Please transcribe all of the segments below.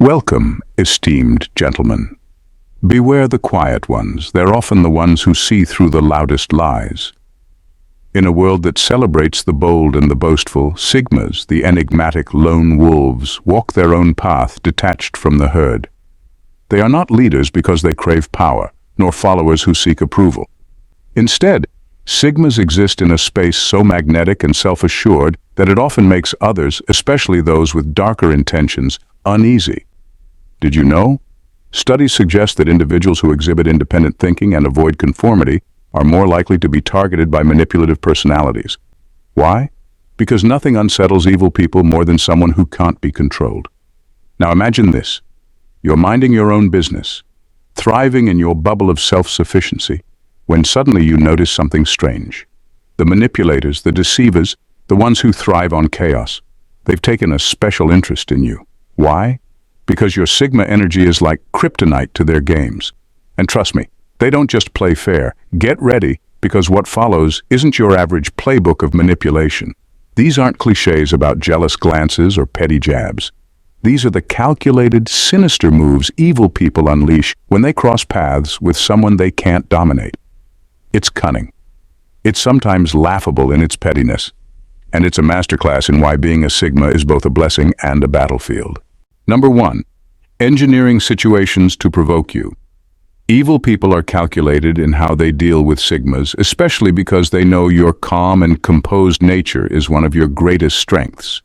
Welcome, esteemed gentlemen. Beware the quiet ones. They're often the ones who see through the loudest lies. In a world that celebrates the bold and the boastful, Sigmas, the enigmatic lone wolves, walk their own path detached from the herd. They are not leaders because they crave power, nor followers who seek approval. Instead, Sigmas exist in a space so magnetic and self-assured that it often makes others, especially those with darker intentions, uneasy. Did you know? Studies suggest that individuals who exhibit independent thinking and avoid conformity are more likely to be targeted by manipulative personalities. Why? Because nothing unsettles evil people more than someone who can't be controlled. Now imagine this. You're minding your own business, thriving in your bubble of self-sufficiency, when suddenly you notice something strange. The manipulators, the deceivers, the ones who thrive on chaos, they've taken a special interest in you. Why? Because your Sigma energy is like kryptonite to their games. And trust me, they don't just play fair. Get ready, because what follows isn't your average playbook of manipulation. These aren't cliches about jealous glances or petty jabs. These are the calculated, sinister moves evil people unleash when they cross paths with someone they can't dominate. It's cunning. It's sometimes laughable in its pettiness. And it's a masterclass in why being a Sigma is both a blessing and a battlefield. Number 1. Engineering situations to provoke you. Evil people are calculated in how they deal with Sigmas, especially because they know your calm and composed nature is one of your greatest strengths.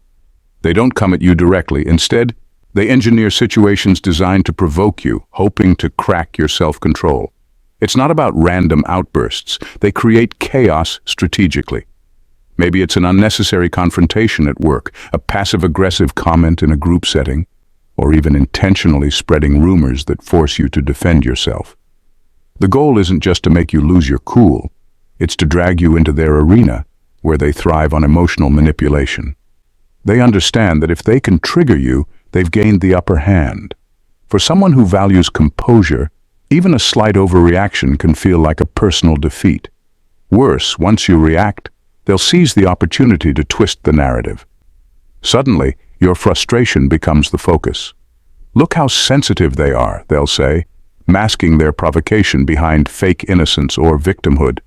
They don't come at you directly. Instead, they engineer situations designed to provoke you, hoping to crack your self-control. It's not about random outbursts. They create chaos strategically. Maybe it's an unnecessary confrontation at work, a passive-aggressive comment in a group setting, or even intentionally spreading rumors that force you to defend yourself. The goal isn't just to make you lose your cool. It's to drag you into their arena, where they thrive on emotional manipulation. They understand that if they can trigger you, they've gained the upper hand. For someone who values composure, even a slight overreaction can feel like a personal defeat. Worse, once you react, they'll seize the opportunity to twist the narrative. Suddenly, your frustration becomes the focus. Look how sensitive they are, they'll say, masking their provocation behind fake innocence or victimhood.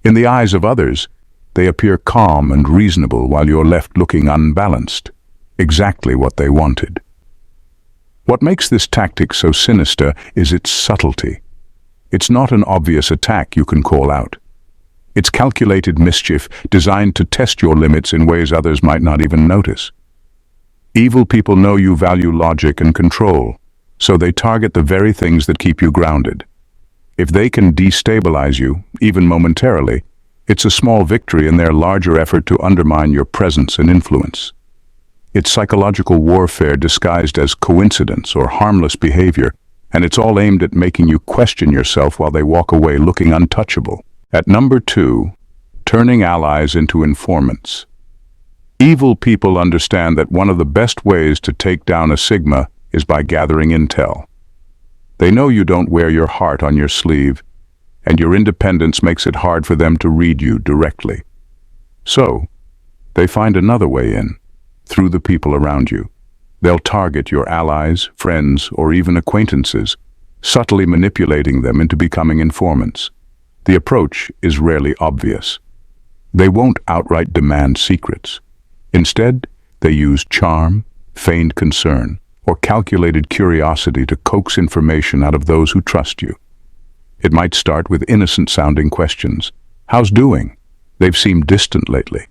In the eyes of others, they appear calm and reasonable while you're left looking unbalanced. Exactly what they wanted. What makes this tactic so sinister is its subtlety. It's not an obvious attack you can call out. It's calculated mischief designed to test your limits in ways others might not even notice. Evil people know you value logic and control, so they target the very things that keep you grounded. If they can destabilize you, even momentarily, it's a small victory in their larger effort to undermine your presence and influence. It's psychological warfare disguised as coincidence or harmless behavior, and it's all aimed at making you question yourself while they walk away looking untouchable. At number 2, turning allies into informants. Evil people understand that one of the best ways to take down a Sigma is by gathering intel. They know you don't wear your heart on your sleeve, and your independence makes it hard for them to read you directly. So, they find another way in, through the people around you. They'll target your allies, friends, or even acquaintances, subtly manipulating them into becoming informants. The approach is rarely obvious. They won't outright demand secrets. Instead, they use charm, feigned concern, or calculated curiosity to coax information out of those who trust you. It might start with innocent-sounding questions. How's doing? They've seemed distant lately.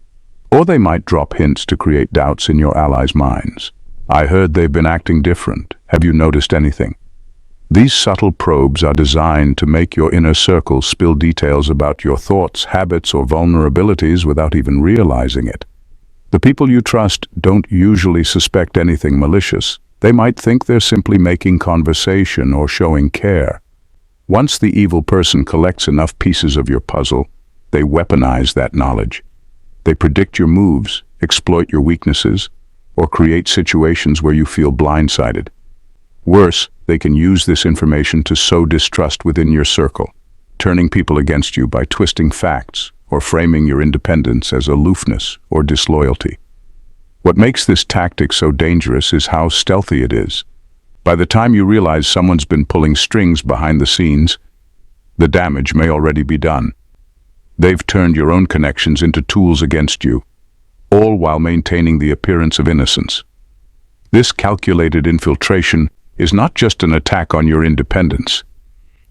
Or they might drop hints to create doubts in your allies' minds. I heard they've been acting different. Have you noticed anything? These subtle probes are designed to make your inner circle spill details about your thoughts, habits, or vulnerabilities without even realizing it. The people you trust don't usually suspect anything malicious. They might think they're simply making conversation or showing care. Once the evil person collects enough pieces of your puzzle, they weaponize that knowledge. They predict your moves, exploit your weaknesses, or create situations where you feel blindsided. Worse, they can use this information to sow distrust within your circle, turning people against you by twisting facts or framing your independence as aloofness or disloyalty. What makes this tactic so dangerous is how stealthy it is. By the time you realize someone's been pulling strings behind the scenes, the damage may already be done. They've turned your own connections into tools against you, all while maintaining the appearance of innocence. This calculated infiltration is not just an attack on your independence.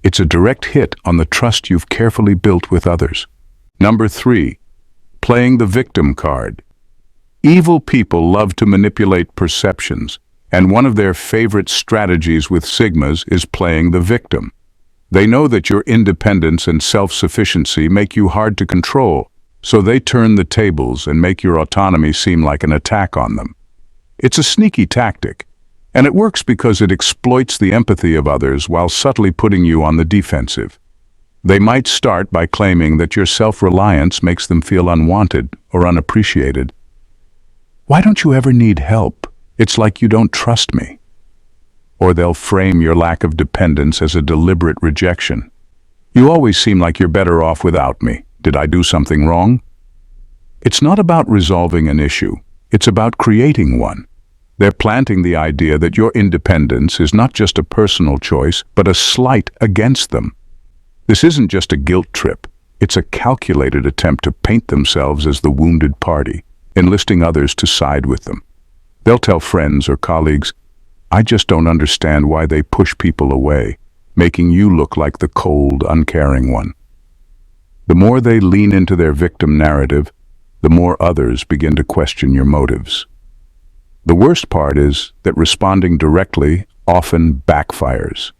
It's a direct hit on the trust you've carefully built with others. Number 3, playing the victim card. Evil people love to manipulate perceptions, and one of their favorite strategies with Sigmas is playing the victim. They know that your independence and self-sufficiency make you hard to control, so they turn the tables and make your autonomy seem like an attack on them. It's a sneaky tactic, and it works because it exploits the empathy of others while subtly putting you on the defensive. They might start by claiming that your self-reliance makes them feel unwanted or unappreciated. "Why don't you ever need help? It's like you don't trust me." Or they'll frame your lack of dependence as a deliberate rejection. "You always seem like you're better off without me. Did I do something wrong?" It's not about resolving an issue. It's about creating one. They're planting the idea that your independence is not just a personal choice, but a slight against them. This isn't just a guilt trip. It's a calculated attempt to paint themselves as the wounded party, enlisting others to side with them. They'll tell friends or colleagues, "I just don't understand why they push people away," making you look like the cold, uncaring one. The more they lean into their victim narrative, the more others begin to question your motives. The worst part is that responding directly often backfires.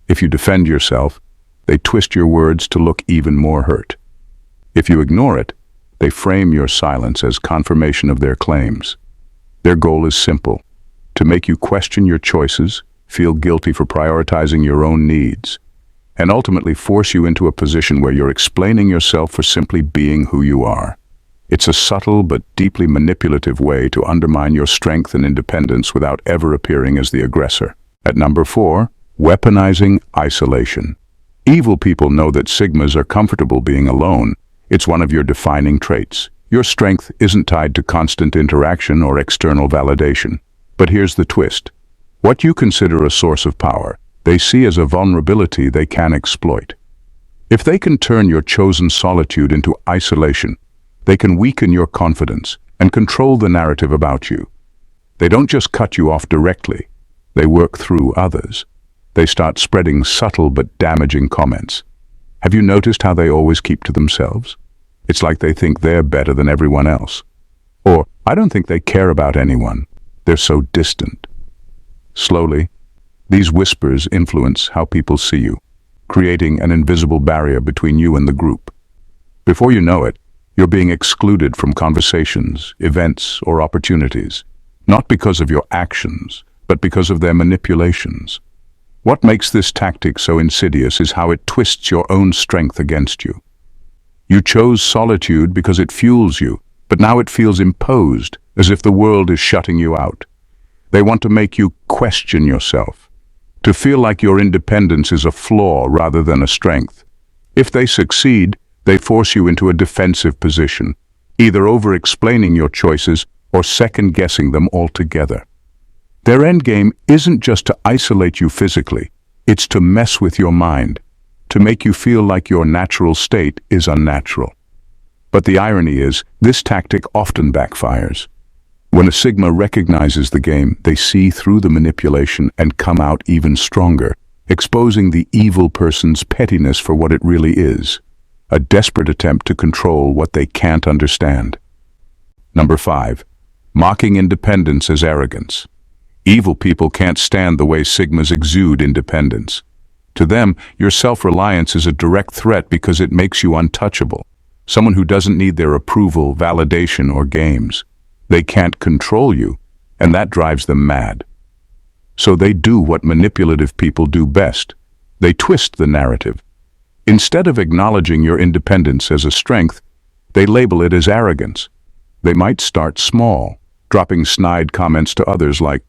If you defend yourself, they twist your words to look even more hurt. If you ignore it, they frame your silence as confirmation of their claims. Their goal is simple: to make you question your choices, feel guilty for prioritizing your own needs, and ultimately force you into a position where you're explaining yourself for simply being who you are. It's a subtle but deeply manipulative way to undermine your strength and independence without ever appearing as the aggressor. At number 4, weaponizing isolation. Evil people know that Sigmas are comfortable being alone. It's one of your defining traits. Your strength isn't tied to constant interaction or external validation. But here's the twist. What you consider a source of power, they see as a vulnerability they can exploit. If they can turn your chosen solitude into isolation, they can weaken your confidence and control the narrative about you. They don't just cut you off directly. They work through others. They start spreading subtle but damaging comments. Have you noticed how they always keep to themselves? It's like they think they're better than everyone else. Or, "I don't think they care about anyone. They're so distant." Slowly, these whispers influence how people see you, creating an invisible barrier between you and the group. Before you know it, you're being excluded from conversations, events, or opportunities, not because of your actions, but because of their manipulations. What makes this tactic so insidious is how it twists your own strength against you. You chose solitude because it fuels you, but now it feels imposed, as if the world is shutting you out. They want to make you question yourself, to feel like your independence is a flaw rather than a strength. If they succeed, they force you into a defensive position, either over-explaining your choices or second-guessing them altogether. Their endgame isn't just to isolate you physically, it's to mess with your mind, to make you feel like your natural state is unnatural. But the irony is, this tactic often backfires. When a Sigma recognizes the game, they see through the manipulation and come out even stronger, exposing the evil person's pettiness for what it really is. A desperate attempt to control what they can't understand. Number 5, mocking independence as arrogance. Evil people can't stand the way Sigmas exude independence. To them, your self-reliance is a direct threat because it makes you untouchable, someone who doesn't need their approval, validation, or games. They can't control you, and that drives them mad. So they do what manipulative people do best. They twist the narrative. Instead of acknowledging your independence as a strength, they label it as arrogance. They might start small, dropping snide comments to others like,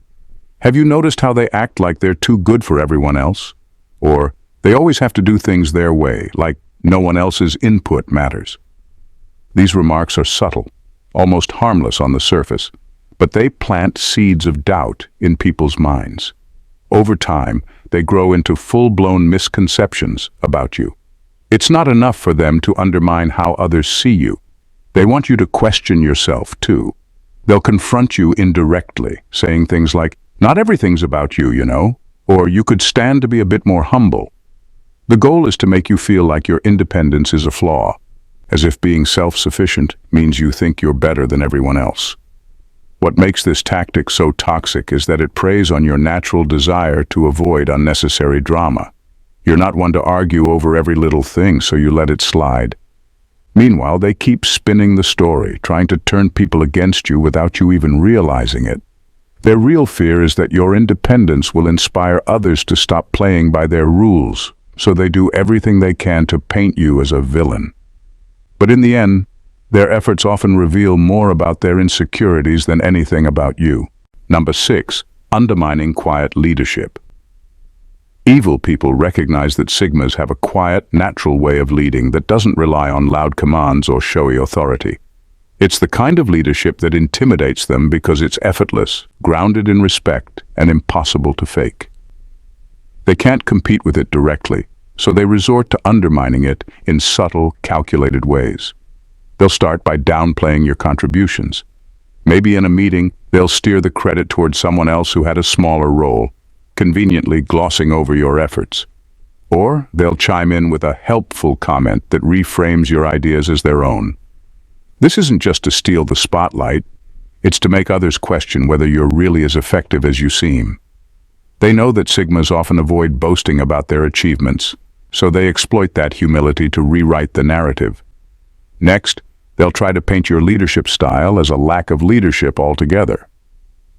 "Have you noticed how they act like they're too good for everyone else?" Or, "They always have to do things their way, like no one else's input matters." These remarks are subtle, almost harmless on the surface, but they plant seeds of doubt in people's minds. Over time, they grow into full-blown misconceptions about you. It's not enough for them to undermine how others see you. They want you to question yourself, too. They'll confront you indirectly, saying things like, "Not everything's about you, you know," or "You could stand to be a bit more humble." The goal is to make you feel like your independence is a flaw, as if being self-sufficient means you think you're better than everyone else. What makes this tactic so toxic is that it preys on your natural desire to avoid unnecessary drama. You're not one to argue over every little thing, so you let it slide. Meanwhile, they keep spinning the story, trying to turn people against you without you even realizing it. Their real fear is that your independence will inspire others to stop playing by their rules, so they do everything they can to paint you as a villain. But in the end, their efforts often reveal more about their insecurities than anything about you. Number 6, undermining quiet leadership. Evil people recognize that Sigmas have a quiet, natural way of leading that doesn't rely on loud commands or showy authority. It's the kind of leadership that intimidates them because it's effortless, grounded in respect, and impossible to fake. They can't compete with it directly, so they resort to undermining it in subtle, calculated ways. They'll start by downplaying your contributions. Maybe in a meeting, they'll steer the credit towards someone else who had a smaller role, conveniently glossing over your efforts. Or they'll chime in with a helpful comment that reframes your ideas as their own. This isn't just to steal the spotlight, it's to make others question whether you're really as effective as you seem. They know that Sigmas often avoid boasting about their achievements, so they exploit that humility to rewrite the narrative. Next, they'll try to paint your leadership style as a lack of leadership altogether.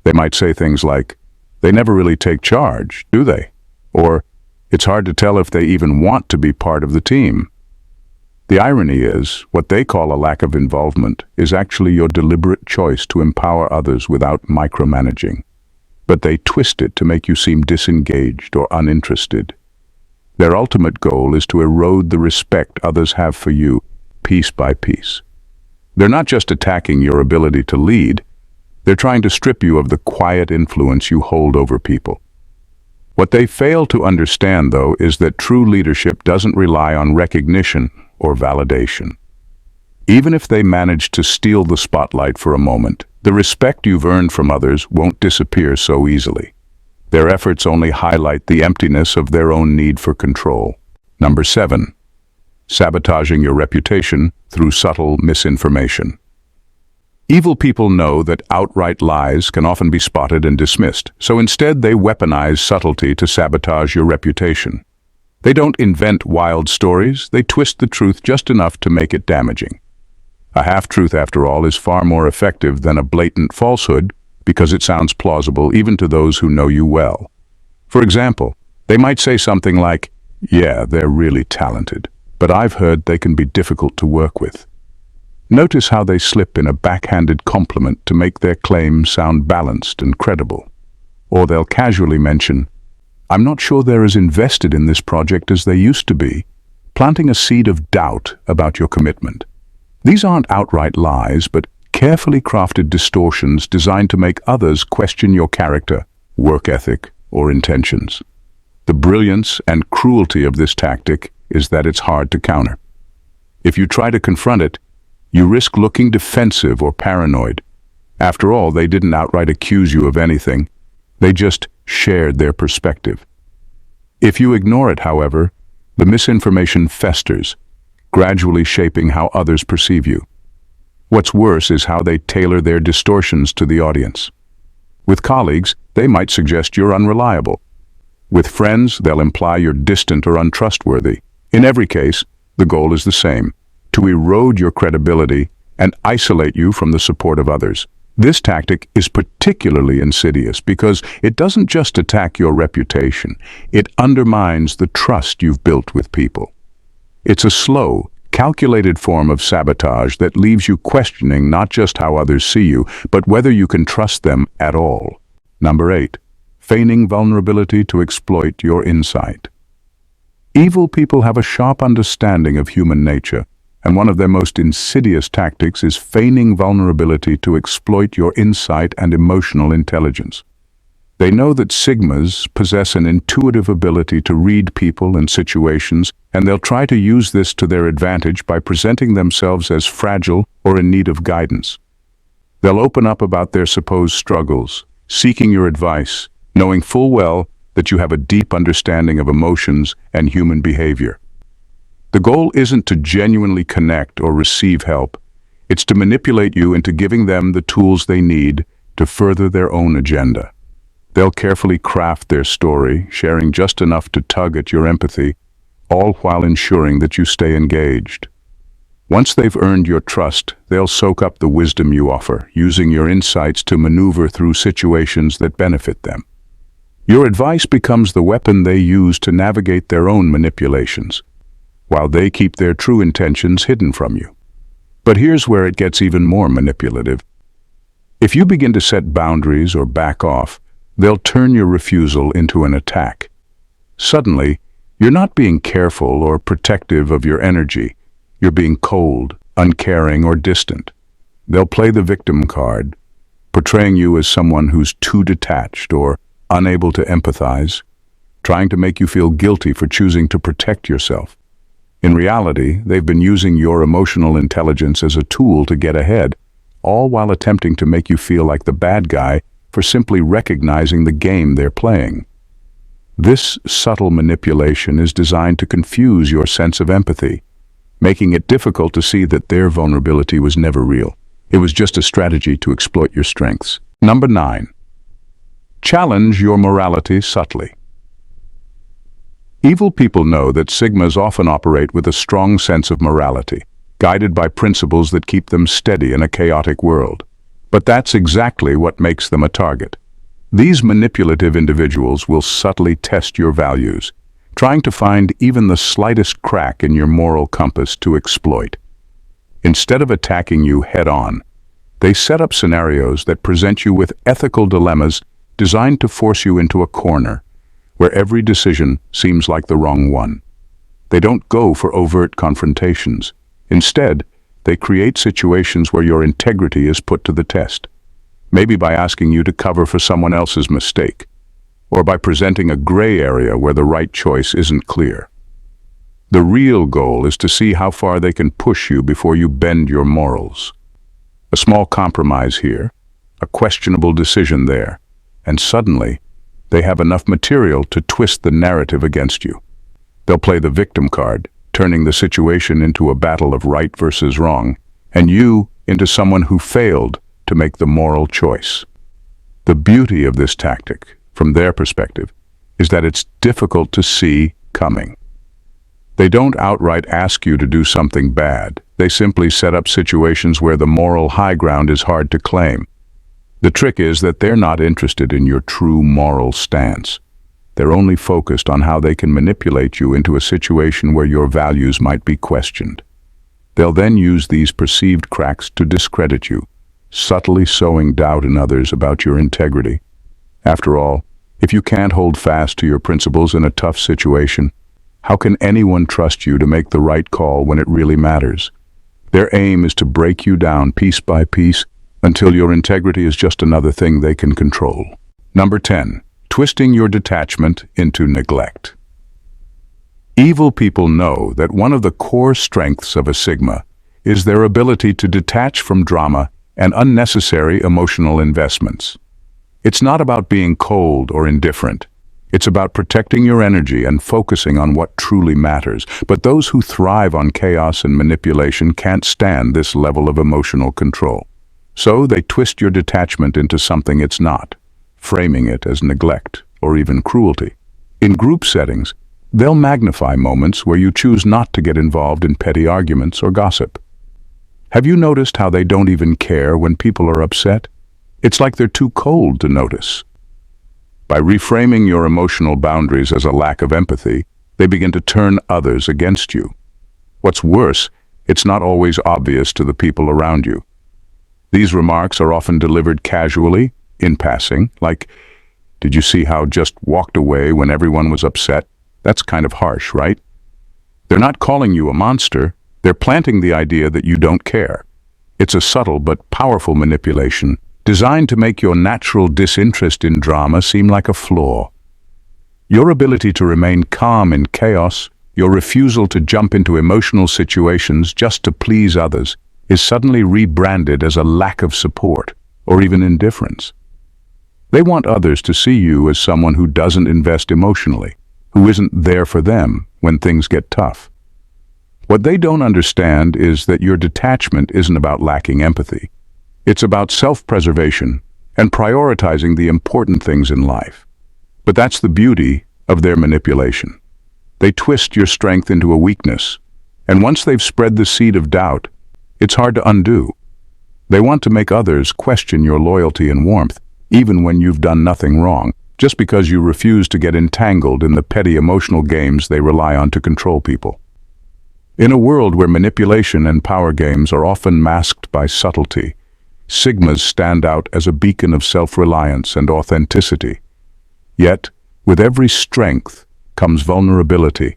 They might say things like, "They never really take charge, do they?" Or, "It's hard to tell if they even want to be part of the team." The irony is, what they call a lack of involvement is actually your deliberate choice to empower others without micromanaging. But they twist it to make you seem disengaged or uninterested. Their ultimate goal is to erode the respect others have for you, piece by piece. They're not just attacking your ability to lead, they're trying to strip you of the quiet influence you hold over people. What they fail to understand, though, is that true leadership doesn't rely on recognition or validation. Even if they manage to steal the spotlight for a moment, the respect you've earned from others won't disappear so easily. Their efforts only highlight the emptiness of their own need for control. Number 7, sabotaging your reputation through subtle misinformation. Evil people know that outright lies can often be spotted and dismissed, so instead they weaponize subtlety to sabotage your reputation. They don't invent wild stories, they twist the truth just enough to make it damaging. A half-truth, after all, is far more effective than a blatant falsehood because it sounds plausible even to those who know you well. For example, they might say something like, "Yeah, they're really talented, but I've heard they can be difficult to work with." Notice how they slip in a backhanded compliment to make their claims sound balanced and credible. Or they'll casually mention, "I'm not sure they're as invested in this project as they used to be," planting a seed of doubt about your commitment. These aren't outright lies, but carefully crafted distortions designed to make others question your character, work ethic, or intentions. The brilliance and cruelty of this tactic is that it's hard to counter. If you try to confront it, you risk looking defensive or paranoid. After all, they didn't outright accuse you of anything. They just shared their perspective. If you ignore it, however, the misinformation festers, gradually shaping how others perceive you. What's worse is how they tailor their distortions to the audience. With colleagues, they might suggest you're unreliable. With friends, they'll imply you're distant or untrustworthy. In every case, the goal is the same: to erode your credibility and isolate you from the support of others. This tactic is particularly insidious because it doesn't just attack your reputation, it undermines the trust you've built with people. It's a slow, calculated form of sabotage that leaves you questioning not just how others see you, but whether you can trust them at all. Number 8, feigning vulnerability to exploit your insight. Evil people have a sharp understanding of human nature, and one of their most insidious tactics is feigning vulnerability to exploit your insight and emotional intelligence. They know that Sigmas possess an intuitive ability to read people and situations, and they'll try to use this to their advantage by presenting themselves as fragile or in need of guidance. They'll open up about their supposed struggles, seeking your advice, knowing full well that you have a deep understanding of emotions and human behavior. The goal isn't to genuinely connect or receive help. It's to manipulate you into giving them the tools they need to further their own agenda. They'll carefully craft their story, sharing just enough to tug at your empathy, all while ensuring that you stay engaged. Once they've earned your trust, they'll soak up the wisdom you offer, using your insights to maneuver through situations that benefit them. Your advice becomes the weapon they use to navigate their own manipulations, while they keep their true intentions hidden from you. But here's where it gets even more manipulative. If you begin to set boundaries or back off, they'll turn your refusal into an attack. Suddenly, you're not being careful or protective of your energy. You're being cold, uncaring, or distant. They'll play the victim card, portraying you as someone who's too detached or unable to empathize, trying to make you feel guilty for choosing to protect yourself. In reality, they've been using your emotional intelligence as a tool to get ahead, all while attempting to make you feel like the bad guy for simply recognizing the game they're playing. This subtle manipulation is designed to confuse your sense of empathy, making it difficult to see that their vulnerability was never real. It was just a strategy to exploit your strengths. Number 9. Challenge your morality subtly. Evil people know that Sigmas often operate with a strong sense of morality, guided by principles that keep them steady in a chaotic world. But that's exactly what makes them a target. These manipulative individuals will subtly test your values, trying to find even the slightest crack in your moral compass to exploit. Instead of attacking you head-on, they set up scenarios that present you with ethical dilemmas designed to force you into a corner, where every decision seems like the wrong one. They don't go for overt confrontations. Instead, they create situations where your integrity is put to the test, maybe by asking you to cover for someone else's mistake, or by presenting a gray area where the right choice isn't clear. The real goal is to see how far they can push you before you bend your morals. A small compromise here, a questionable decision there, and suddenly, they have enough material to twist the narrative against you. They'll play the victim card, turning the situation into a battle of right versus wrong, and you into someone who failed to make the moral choice. The beauty of this tactic, from their perspective, is that it's difficult to see coming. They don't outright ask you to do something bad. They simply set up situations where the moral high ground is hard to claim. The trick is that they're not interested in your true moral stance. They're only focused on how they can manipulate you into a situation where your values might be questioned. They'll then use these perceived cracks to discredit you, subtly sowing doubt in others about your integrity. After all, if you can't hold fast to your principles in a tough situation, how can anyone trust you to make the right call when it really matters? Their aim is to break you down piece by piece until your integrity is just another thing they can control. Number 10. Twisting your detachment into neglect. Evil people know that one of the core strengths of a Sigma is their ability to detach from drama and unnecessary emotional investments. It's not about being cold or indifferent. It's about protecting your energy and focusing on what truly matters. But those who thrive on chaos and manipulation can't stand this level of emotional control. So they twist your detachment into something it's not, framing it as neglect or even cruelty. In group settings, they'll magnify moments where you choose not to get involved in petty arguments or gossip. Have you noticed how they don't even care when people are upset? It's like they're too cold to notice. By reframing your emotional boundaries as a lack of empathy, they begin to turn others against you. What's worse, it's not always obvious to the people around you. These remarks are often delivered casually, in passing, like, "Did you see how just walked away when everyone was upset?" That's kind of harsh, right? They're not calling you a monster, they're planting the idea that you don't care. It's a subtle but powerful manipulation designed to make your natural disinterest in drama seem like a flaw. Your ability to remain calm in chaos, your refusal to jump into emotional situations just to please others, is suddenly rebranded as a lack of support, or even indifference. They want others to see you as someone who doesn't invest emotionally, who isn't there for them when things get tough. What they don't understand is that your detachment isn't about lacking empathy. It's about self-preservation and prioritizing the important things in life. But that's the beauty of their manipulation. They twist your strength into a weakness, and once they've spread the seed of doubt, it's hard to undo. They want to make others question your loyalty and warmth, even when you've done nothing wrong, just because you refuse to get entangled in the petty emotional games they rely on to control people. In a world where manipulation and power games are often masked by subtlety, Sigmas stand out as a beacon of self-reliance and authenticity. Yet, with every strength comes vulnerability,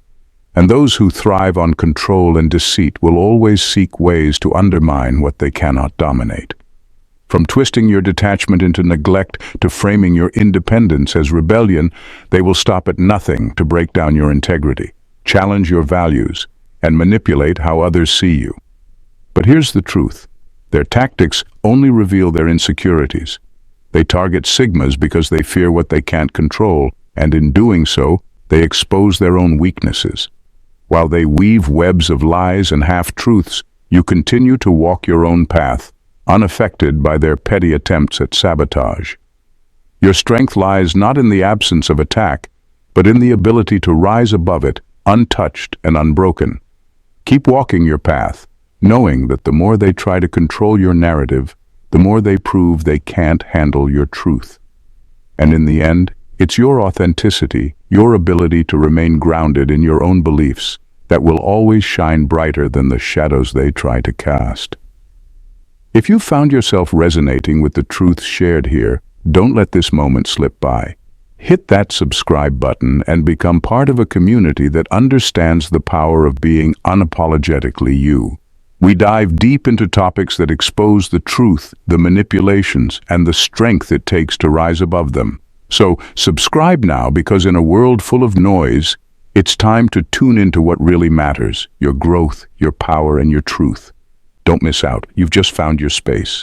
and those who thrive on control and deceit will always seek ways to undermine what they cannot dominate. From twisting your detachment into neglect to framing your independence as rebellion, they will stop at nothing to break down your integrity, challenge your values, and manipulate how others see you. But here's the truth. Their tactics only reveal their insecurities. They target Sigmas because they fear what they can't control, and in doing so, they expose their own weaknesses. While they weave webs of lies and half-truths, you continue to walk your own path, unaffected by their petty attempts at sabotage. Your strength lies not in the absence of attack, but in the ability to rise above it, untouched and unbroken. Keep walking your path, knowing that the more they try to control your narrative, the more they prove they can't handle your truth. And in the end, it's your authenticity, your ability to remain grounded in your own beliefs, that will always shine brighter than the shadows they try to cast. If you found yourself resonating with the truths shared here, don't let this moment slip by. Hit that subscribe button and become part of a community that understands the power of being unapologetically you. We dive deep into topics that expose the truth, the manipulations, and the strength it takes to rise above them. So subscribe now, because in a world full of noise, it's time to tune into what really matters: your growth, your power, and your truth. Don't miss out. You've just found your space.